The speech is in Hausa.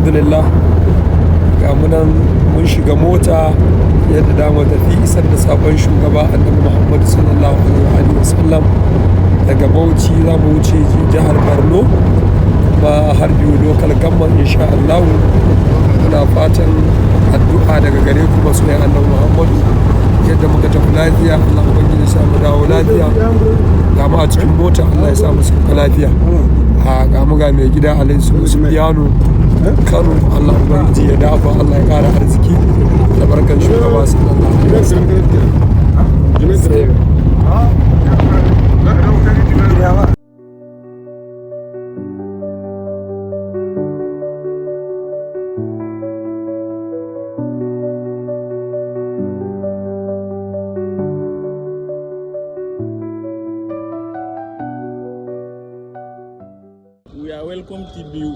alhamdulillah ga munan mun shiga mota yadda dama tafi isar da sabon shugaba annabi Muhammadu sallallahu alaihi wasallam daga Bauchi za mu wuce jihar Borno kuma har biyu local government insha Allah. Muna fatan addu'a daga gare ku masoyan annabi Muhammadu yadda muka tafi lafiya Allah ubangiji ya samu dawo lafiya, ga mu a cikin mota Allah ya samu sauka lafiya. Ga mu ga mai gida Alhaji Sufiyanu Kano, Allah ubangiji ya dafa, Allah ya kara arziki da barkan shugaba sallallahu alaihi wasallam. We are welcome to you.